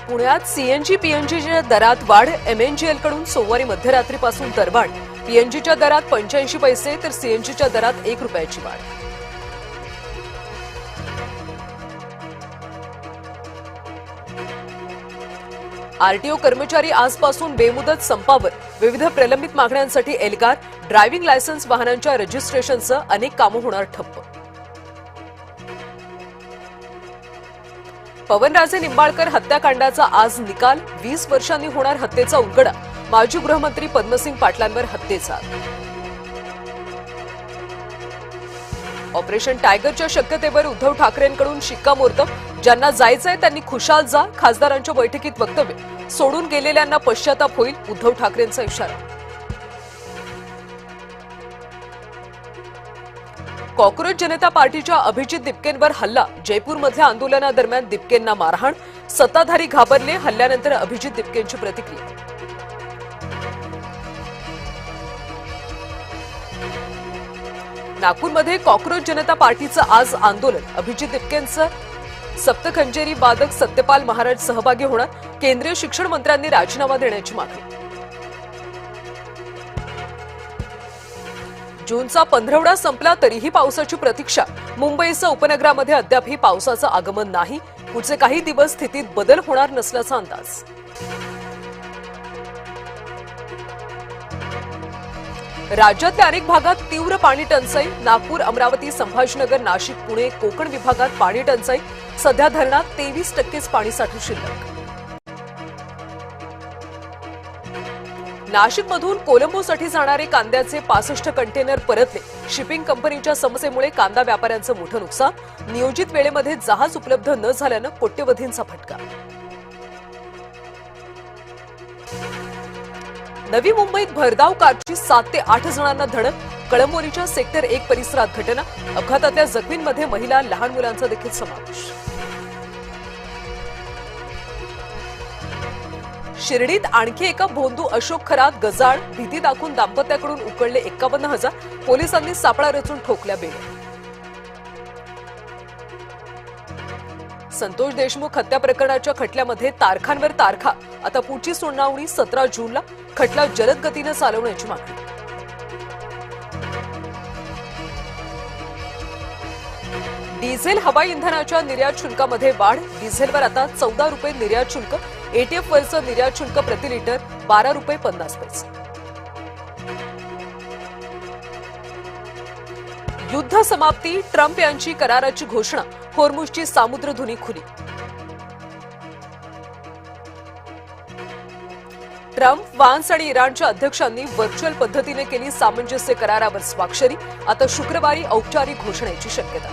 पुण्यात सीएनजी पीएनजीच्या दरात वाढ। एमएनजीएल कडून सोमवारी मध्यरात्रीपासून दरवाढ। पीएनजीच्या दरात 85 पैसे तर सीएनजीच्या दरात 1 रुपयाची वाढ। आरटीओ कर्मचारी आजपासून बेमुदत संपावर। विविध प्रलंबित मागण्यांसाठी एल्गार। ड्रायव्हिंग लायसन्स वाहनांच्या रजिस्ट्रेशनसह अनेक कामं होणार ठप्प। पवनराजे निंबाळकर हत्याकांडाचा आज निकाल। 20 वर्षांनी होणार हत्येचा उलगडा। माजी गृहमंत्री पद्मसिंग पाटलांवर हत्येचा। ऑपरेशन टायगरच्या शक्यतेवर उद्धव ठाकरेंकडून शिक्कामोर्तब। ज्यांना जायचंय त्यांनी खुशाल जा। खासदारांच्या बैठकीत वक्तव्य। सोडून गेलेल्यांना पश्चाताप होईल, उद्धव ठाकरेंचा इशारा। कॉक्रोच जनता पार्टीच्या अभिजित दिपकेंवर हल्ला। जयपूरमधल्या आंदोलनादरम्यान दिपकेंना मारहाण। सत्ताधारी घाबरले। हल्ल्यानंतर अभिजित दिपकेंची प्रतिक्रिया। नागपूरमध्ये कॉक्रोच जनता पार्टीचं आज आंदोलन। अभिजित दिपकेंचं सप्तखंजेरी वादक सत्यपाल महाराज सहभागी होणार। केंद्रीय शिक्षण मंत्र्यांनी राजीनामा देण्याची मागणी। जूनचा पंधरवडा संपला तरीही पावसाची प्रतीक्षा। मुंबईसह उपनगरामध्ये अद्यापही पावसाचं आगमन नाही। पुढचे काही दिवस स्थितीत बदल होणार नसल्याचा अंदाज। राज्यातल्या अनेक भागात तीव्र पाणी टंचाई। नागपूर, अमरावती, संभाजीनगर, नाशिक, पुणे, कोकण विभागात पाणी टंचाई। सध्या धरणात 23% पाणीसाठा शिल्लक। नाशिकमधून कोलंबोसाठी जाणारे कांद्याचे 65 कंटेनर परतले। शिपिंग कंपनीच्या समस्येमुळे कांदा व्यापाऱ्यांचं मोठं नुकसान। नियोजित वेळेमध्ये जहाज उपलब्ध न झाल्यानं कोट्यवधींचा फटका। नवी मुंबईत भरधाव कारची 7 ते 8 जणांना धडक। कळंबोलीच्या सेक्टर 1 परिसरात घटना। अपघातातल्या जखमींमध्ये महिला, लहान मुलांचा देखील समावेश। शिर्डीत आणखी एका भोंदू अशोक खरात गजाळ। भीती दाखवून दाम्पत्याकडून उकळले 51,000। पोलिसांनी सापळा रचून ठोकल्या बेड्या। संतोष देशमुख हत्या प्रकरणाच्या खटल्यामध्ये तारखांवर तारखा। आता पुढची सुनावणी 17 जूनला। खटला जलद गतीनं चालवण्याची मागणी। डिझेल हवाई इंधनाच्या निर्यात शुल्कामध्ये वाढ। डिझेलवर आता 14 रुपये निर्यात शुल्क। एटीएफवरचं निर्यात शुल्क प्रति लिटर 12 रुपये 50 पैसे। युद्ध समाप्ती। ट्रम्प यांची कराराची घोषणा। होर्मुझची सामुद्रधुनी खुली। ट्रम्प, फ्रान्स आणि इराणच्या अध्यक्षांनी व्हर्च्युअल पद्धतीने केली सामंजस्य करारावर स्वाक्षरी। आता शुक्रवारी औपचारिक घोषणेची शक्यता।